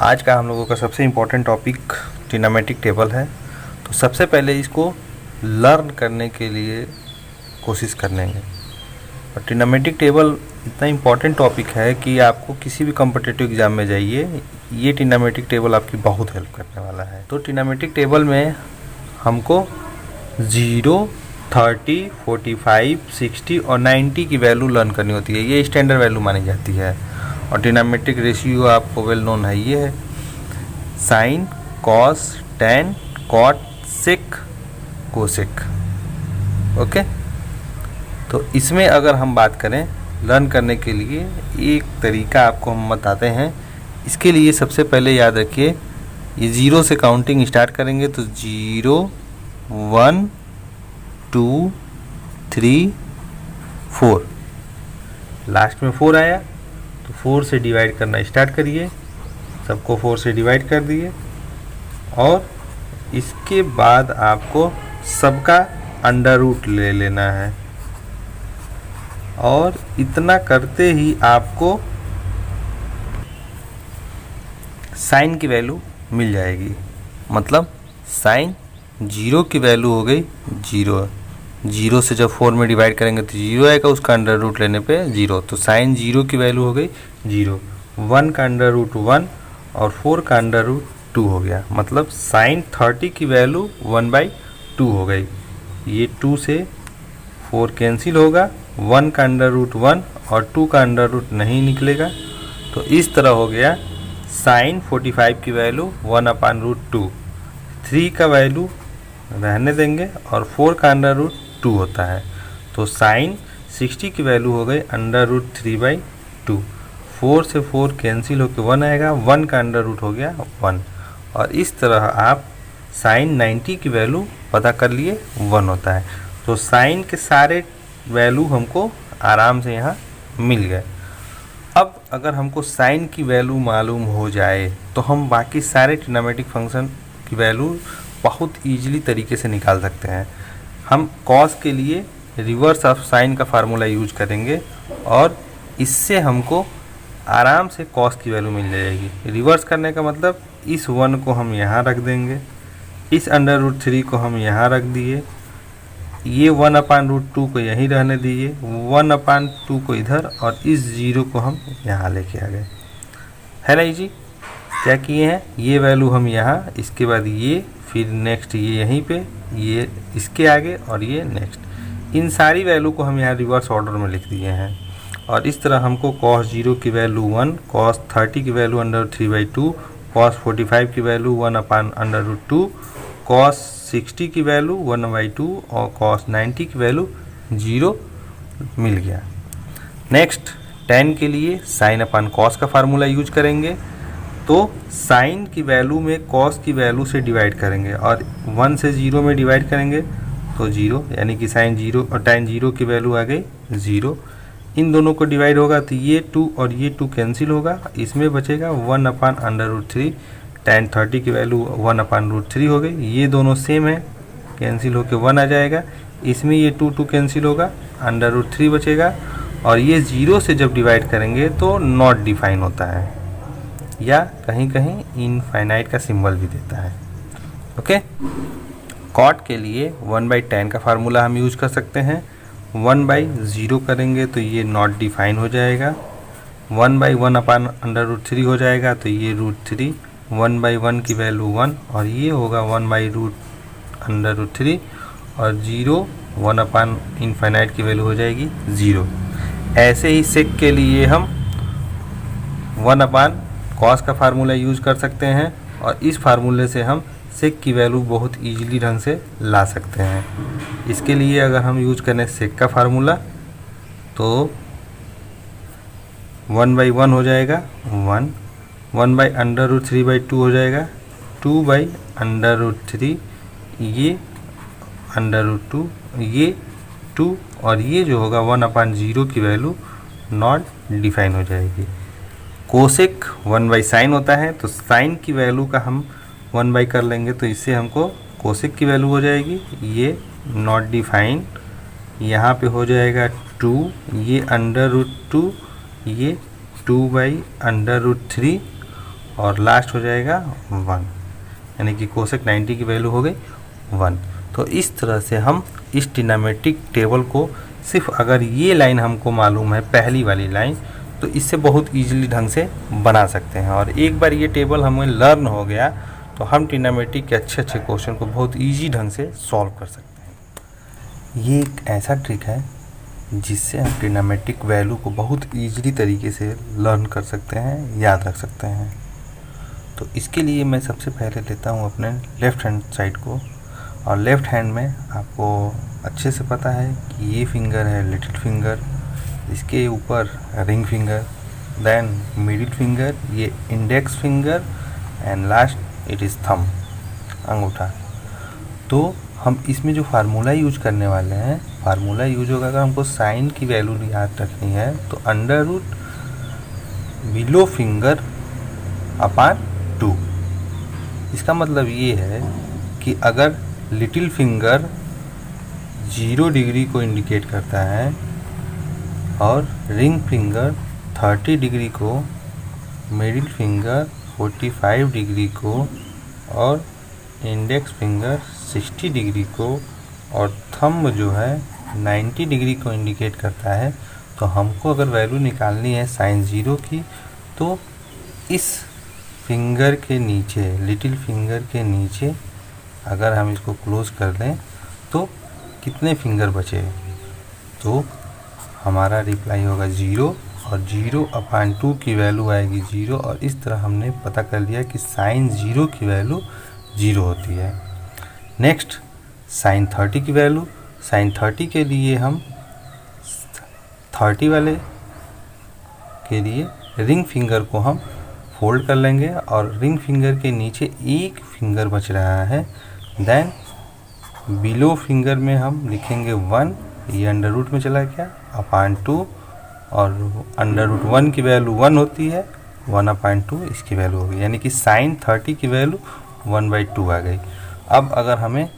आज का हम लोगों का सबसे इम्पोर्टेंट टॉपिक ट्रिग्नोमेट्रिक टेबल है। तो सबसे पहले इसको लर्न करने के लिए कोशिश कर लेंगे। और ट्रिग्नोमेट्रिक टेबल इतना इम्पोर्टेंट टॉपिक है कि आपको किसी भी कॉम्पिटिटिव एग्ज़ाम में जाइए, ये ट्रिग्नोमेट्रिक टेबल आपकी बहुत हेल्प करने वाला है। तो ट्रिग्नोमेट्रिक टेबल में हमको 0, 30, 45, 60 और 90 की वैल्यू लर्न करनी होती है। ये स्टैंडर्ड वैल्यू मानी जाती है। और ट्रिग्नोमेट्रिक रेशियो आपको वेल नोन है, ये है साइन, कॉस, टैन, कॉट, सेक, कोसेक। ओके, तो इसमें अगर हम बात करें लर्न करने के लिए, एक तरीका आपको हम बताते हैं। इसके लिए सबसे पहले याद रखिए, ये 0 से काउंटिंग स्टार्ट करेंगे तो 0, 1, 2, 3, 4, लास्ट में 4 आया तो 4 से डिवाइड करना स्टार्ट करिए। सबको 4 से डिवाइड कर दिए और इसके बाद आपको सबका अंडर रूट ले लेना है। और इतना करते ही आपको साइन की वैल्यू मिल जाएगी। मतलब साइन 0 की वैल्यू हो गई 0। 0 से जब 4 में डिवाइड करेंगे तो 0 आएगा, उसका अंडर रूट लेने पे 0। तो साइन 0 की वैल्यू हो गई 0। 1 का अंडर रूट 1 और 4 का अंडर रूट 2 हो गया। मतलब साइन 30 की वैल्यू 1/2 हो गई। ये 2 से 4 कैंसिल होगा, 1 का अंडर रूट 1 और 2 का अंडर रूट नहीं निकलेगा। तो इस तरह हो गया साइन 45 की वैल्यू 1/√2। 3 का वैल्यू रहने देंगे और 4 का अंडर रूट 2 होता है। तो साइन 60 की वैल्यू हो गई √3/2। 4 से 4 कैंसिल होकर 1 आएगा, 1 का अंडर रूट हो गया 1। और इस तरह आप साइन 90 की वैल्यू पता कर लिए 1 होता है। तो साइन के सारे वैल्यू हमको आराम से यहाँ मिल गए। अब अगर हमको साइन की वैल्यू मालूम हो जाए तो हम बाकी सारे ट्रिग्नोमेट्रिक फंक्शन की वैल्यू बहुत ईजिली तरीके से निकाल सकते हैं। हम कॉस के लिए रिवर्स ऑफ साइन का फार्मूला यूज करेंगे और इससे हमको आराम से कॉस की वैल्यू मिल जाएगी। रिवर्स करने का मतलब इस 1 को हम यहाँ रख देंगे, इस अंडर रूट 3 को हम यहाँ रख दिए, ये 1/√2 को यहीं रहने दिए, 1/2 को इधर और इस 0 को हम यहाँ लेके आ गए। है ना जी, क्या किए हैं, ये वैल्यू हम यहाँ, इसके बाद ये, फिर नेक्स्ट ये यहीं पे, ये इसके आगे और ये नेक्स्ट। इन सारी वैल्यू को हम यहाँ रिवर्स ऑर्डर में लिख दिए हैं। और इस तरह हमको cos 0 की वैल्यू 1, cos 30 की वैल्यू √3/2, cos 45 की वैल्यू 1/√2, cos 60 की वैल्यू 1/2 और cos 90 की वैल्यू 0 मिल गया। नेक्स्ट tan के लिए sin/cos का फार्मूला यूज करेंगे। तो साइन की वैल्यू में कॉस की वैल्यू से डिवाइड करेंगे और 1 से 0 में डिवाइड करेंगे तो 0, यानी कि साइन 0 और tan 0 की वैल्यू आ गई 0। इन दोनों को डिवाइड होगा तो ये 2 और ये 2 कैंसिल होगा, इसमें बचेगा 1/√3। tan 30 की वैल्यू 1/√3 हो गई। ये दोनों सेम है, कैंसिल होकर 1 आ जाएगा, इसमें ये 2 कैंसिल होगा, √3 बचेगा। और ये 0 से जब डिवाइड करेंगे तो नॉट डिफाइन होता है या कहीं कहीं इनफाइनाइट का सिंबल भी देता है। ओके, कॉट के लिए 1/tan का फार्मूला हम यूज कर सकते हैं। 1/0 करेंगे तो ये नॉट डिफाइन हो जाएगा, 1/1/√3 हो जाएगा तो ये √3, 1/1 की वैल्यू 1 और ये होगा 1/√3 और 0, 1/इनफाइनाइट की वैल्यू हो जाएगी 0। ऐसे ही सेक के लिए हम 1/cos का फार्मूला यूज कर सकते हैं और इस फार्मूले से हम सेक की वैल्यू बहुत इजीली ढंग से ला सकते हैं। इसके लिए अगर हम यूज करें सेक का फार्मूला तो 1/1 हो जाएगा 1, 1/√3/2 हो जाएगा 2/√3, ये √2, ये 2 और ये जो होगा 1/0 की वैल्यू नॉट डिफाइन हो जाएगी। कोसेक 1/sin होता है तो साइन की वैल्यू का हम 1/ कर लेंगे तो इससे हमको कोसेक की वैल्यू हो जाएगी, ये नॉट डिफाइन, यहाँ पे हो जाएगा 2, ये √2, ये 2/√3 और लास्ट हो जाएगा 1, यानी कि कोसेक 90 की वैल्यू हो गई 1। तो इस तरह से हम इस ट्रिग्नोमेट्रिक टेबल को सिर्फ अगर ये लाइन हमको मालूम है, पहली वाली लाइन, तो इससे बहुत ईजिली ढंग से बना सकते हैं। और एक बार ये टेबल हमें लर्न हो गया तो हम ट्रिग्नोमेट्री के अच्छे अच्छे क्वेश्चन को बहुत ईजी ढंग से सॉल्व कर सकते हैं। ये एक ऐसा ट्रिक है जिससे हम ट्रिग्नोमेट्रिक वैल्यू को बहुत ईजिली तरीके से लर्न कर सकते हैं, याद रख सकते हैं। तो इसके लिए मैं सबसे पहले लेता हूँ अपने लेफ़्ट हैंड साइड को, और लेफ़्ट हैंड में आपको अच्छे से पता है कि ये फिंगर है लिटिल फिंगर, इसके ऊपर ring finger, then middle finger, ये index finger, and last it is thumb, अंगूठा। तो हम इसमें जो फार्मूला यूज करने वाले हैं, फार्मूला यूज होगा अगर हमको साइन की वैल्यू याद रखनी है तो under root below finger upon 2। इसका मतलब ये है कि अगर लिटिल फिंगर 0 डिग्री को इंडिकेट करता है और रिंग फिंगर 30 डिग्री को, मिडिल फिंगर 45 डिग्री को, और इंडेक्स फिंगर 60 डिग्री को, और थंब जो है 90 डिग्री को इंडिकेट करता है, तो हमको अगर वैल्यू निकालनी है साइन 0 की, तो इस फिंगर के नीचे, लिटिल फिंगर के नीचे अगर हम इसको क्लोज कर दें तो कितने फिंगर बचे, तो हमारा रिप्लाई होगा 0, और 0/2 की वैल्यू आएगी 0। और इस तरह हमने पता कर लिया कि साइन 0 की वैल्यू 0 होती है। नेक्स्ट साइन 30 की वैल्यू, साइन 30 के लिए हम 30 वाले के लिए रिंग फिंगर को हम फोल्ड कर लेंगे, और रिंग फिंगर के नीचे एक फिंगर बच रहा है, देन बिलो फिंगर में हम लिखेंगे 1, ये अंडर रूट में चला गया, अपॉन 2, और अंडर रूट 1 की वैल्यू 1 होती है, 1/2 इसकी वैल्यू होगी, यानी कि साइन 30 की वैल्यू 1/2 आ गई। अब अगर हमें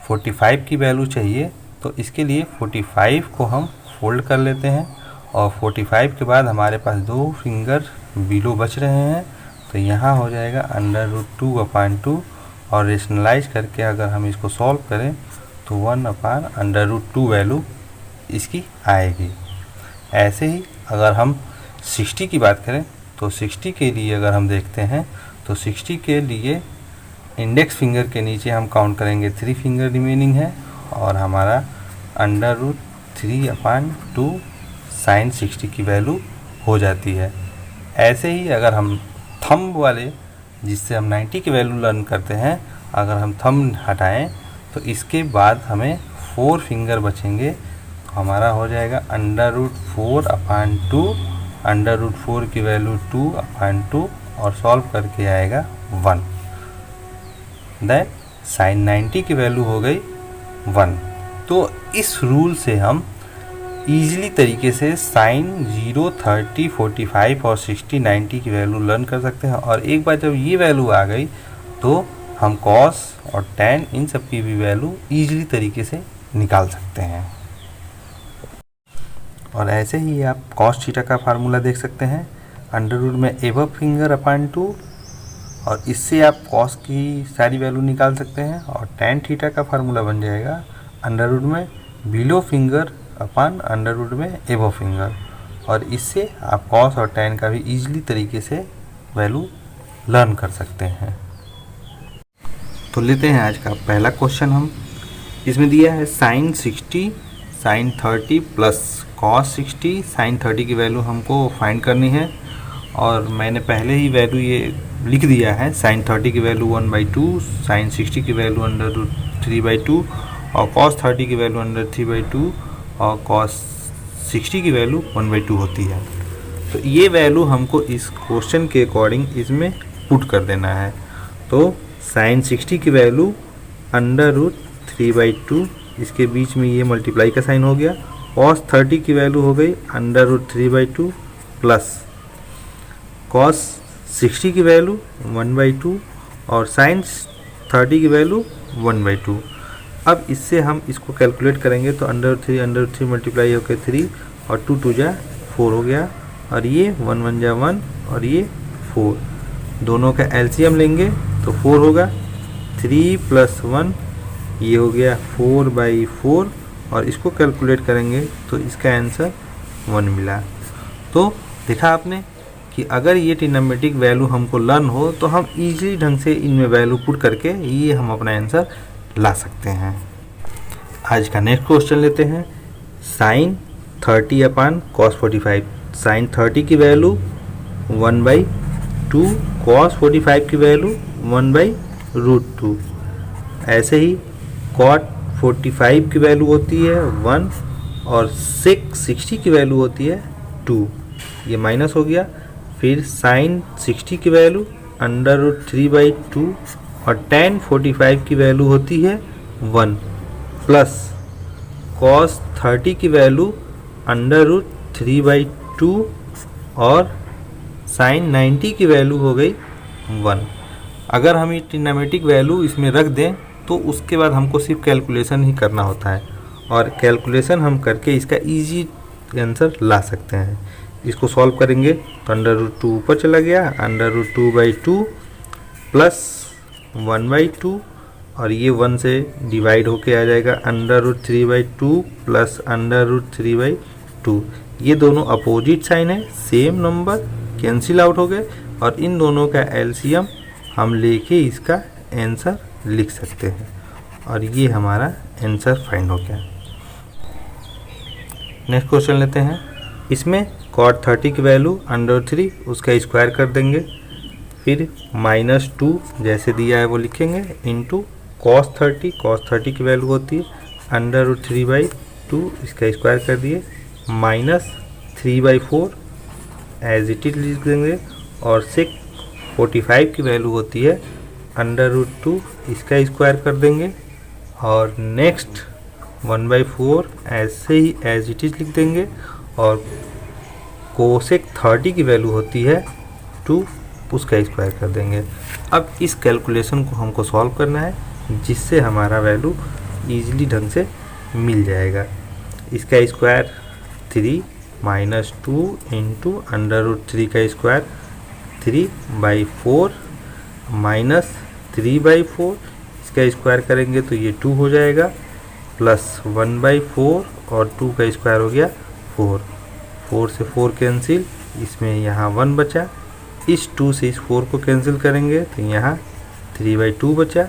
45 की वैल्यू चाहिए तो इसके लिए 45 को हम फोल्ड कर लेते हैं, और 45 के बाद हमारे पास 2 फिंगर बिलो बच रहे हैं, तो यहाँ हो जाएगा अंडर रूट 2/2, और रेशनलाइज करके अगर हम इसको सॉल्व करें तो 1/√2 वैल्यू इसकी आएगी। ऐसे ही अगर हम 60 की बात करें तो 60 के लिए अगर हम देखते हैं तो 60 के लिए इंडेक्स फिंगर के नीचे हम काउंट करेंगे 3 फिंगर रिमेनिंग है, और हमारा √3/2 साइन 60 की वैल्यू हो जाती है। ऐसे ही अगर हम थंब वाले, जिससे हम 90 की वैल्यू लर्न करते हैं, अगर हम थंब हटाएं तो इसके बाद हमें 4 फिंगर बचेंगे, तो हमारा हो जाएगा √4/2, √4 की वैल्यू 2/2, और सॉल्व करके आएगा 1। देन साइन 90 की वैल्यू हो गई 1। तो इस रूल से हम ईजिली तरीके से साइन 0, 30, 45 और 60, 90 की वैल्यू लर्न कर सकते हैं। और एक बार जब ये वैल्यू आ गई तो हम कॉस और टैन इन सब की भी वैल्यू ईजिली तरीके से निकाल सकते हैं। और ऐसे ही आप कॉस थीटा का फार्मूला देख सकते हैं, अंडर रूट में एबव फिंगर अपॉन 2, और इससे आप कॉस की सारी वैल्यू निकाल सकते हैं। और टैन थीटा का फार्मूला बन जाएगा अंडर रूट में below finger upon under root में एबव फिंगर, और इससे आप कॉस और टैन का भी ईजिली तरीके से वैल्यू लर्न कर सकते हैं। तो लेते हैं आज का पहला क्वेश्चन हम। इसमें दिया है sine 60, sine 30 plus cos 60। Sine 30 की वैल्यू हमको फाइंड करनी है, और मैंने पहले ही वैल्यू ये लिख दिया है। साइन 30 की वैल्यू 1/2, साइन 60 की वैल्यू अंडर रूट 3/2, और कॉस 30 की वैल्यू अंडर 3/2, और कॉस 60 की वैल्यू 1/2 होती है। तो ये वैल्यू हमको इस क्वेश्चन के अकॉर्डिंग इसमें पुट कर देना है। तो साइन 60 की वैल्यू अंडर रूट 3/2, इसके बीच में ये मल्टीप्लाई का साइन हो गया। कॉस 30 की वैल्यू हो गई अंडर रूट 3/2 प्लस कॉस 60 की वैल्यू 1/2, और साइन 30 की वैल्यू 1/2। अब इससे हम इसको कैलकुलेट करेंगे तो अंडर 3 मल्टीप्लाई होकर 3, और 2 2 जा 4 हो गया, और ये 1 1 जा 1, और ये 4। दोनों का एलसीएम लेंगे तो 4 होगा, 3 + 1 ये हो गया 4/4 और इसको कैलकुलेट करेंगे तो इसका आंसर 1 मिला। तो देखा आपने कि अगर ये ट्रिग्नोमेट्रिक वैल्यू हमको लर्न हो तो हम इजीली ढंग से इनमें वैल्यू पुट करके ये हम अपना आंसर ला सकते हैं। आज का नेक्स्ट क्वेश्चन लेते हैं। sin 30/cos 45। sin 30 की वैल्यू 1/2, cos 45 की वैल्यू 1/√2। ऐसे ही cot 45 की वैल्यू होती है 1 और sec 60 की वैल्यू होती है 2, ये माइनस हो गया। फिर sin 60 की वैल्यू √3/2 और tan 45 की वैल्यू होती है 1 प्लस cos 30 की वैल्यू √3/2 और sin 90 की वैल्यू हो गई 1। अगर हम ये ट्रिग्नोमेट्रिक वैल्यू इसमें रख दें तो उसके बाद हमको सिर्फ कैलकुलेशन ही करना होता है और कैलकुलेशन हम करके इसका इजी आंसर ला सकते हैं। इसको सॉल्व करेंगे तो √2 ऊपर चला गया, √2/2 प्लस 1/2 और ये 1 से डिवाइड होके आ जाएगा √3/2 प्लस √3/2। ये दोनों अपोजिट साइन है, सेम नंबर कैंसिल आउट हो गए और इन दोनों का एलसीएम हम लेके इसका आंसर लिख सकते हैं और ये हमारा आंसर फाइंड हो गया। नेक्स्ट क्वेश्चन लेते हैं। इसमें cot 30 की वैल्यू √3 उसका स्क्वायर कर देंगे, फिर -2 जैसे दिया है वो लिखेंगे इंटू cos 30 की वैल्यू होती है √3/2 इसका स्क्वायर कर दिए, -3/4 एज इट इज लिख देंगे और sec 45 की वैल्यू होती है √2 इसका स्क्वायर कर देंगे और नेक्स्ट 1/4 ऐसे ही एज इट इज लिख देंगे और cosec 30 की वैल्यू होती है 2 उसका स्क्वायर कर देंगे। अब इस कैलकुलेशन को हमको सॉल्व करना है जिससे हमारा वैल्यू इजीली ढंग से मिल जाएगा। इसका स्क्वायर 3 -2 इंटू √3 का स्क्वायर 3/4 -3/4 इसका स्क्वायर करेंगे तो ये 2 हो जाएगा प्लस 1/4 और 2 का स्क्वायर हो गया 4 से 4 कैंसिल, इसमें यहाँ 1 बचा, इस 2 से इस 4 को कैंसिल करेंगे तो यहाँ 3/2 बचा,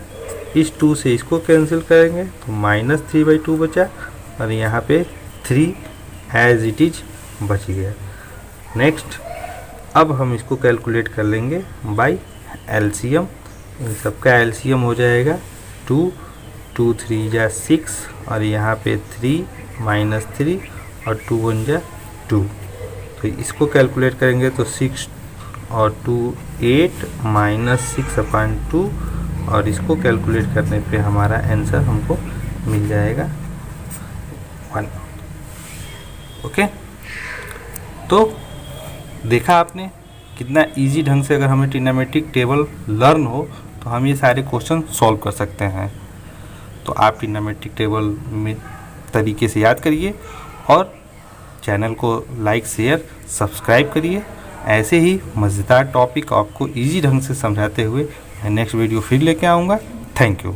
इस 2 से इसको कैंसिल करेंगे तो -3/2 बचा और यहाँ पे 3 एज इट इज बच गया। नेक्स्ट अब हम इसको कैलकुलेट कर लेंगे बाय एलसीएम। इन सबका एलसीएम हो जाएगा 2 3 जा 6 और यहाँ पे 3 -3 और 2 1 जा 2। तो इसको कैलकुलेट करेंगे तो 6 और 2 8 -6/2 और इसको कैलकुलेट करने पे हमारा आंसर हमको मिल जाएगा 1। ओके, तो देखा आपने कितना इजी ढंग से अगर हमें ट्रिग्नोमेट्रिक टेबल लर्न हो तो हम ये सारे क्वेश्चन सॉल्व कर सकते हैं। तो आप ट्रिग्नोमेट्रिक टेबल में तरीके से याद करिए और चैनल को लाइक शेयर सब्सक्राइब करिए। ऐसे ही मज़ेदार टॉपिक आपको इजी ढंग से समझाते हुए मैं नेक्स्ट वीडियो फिर लेके आऊँगा। Thank you.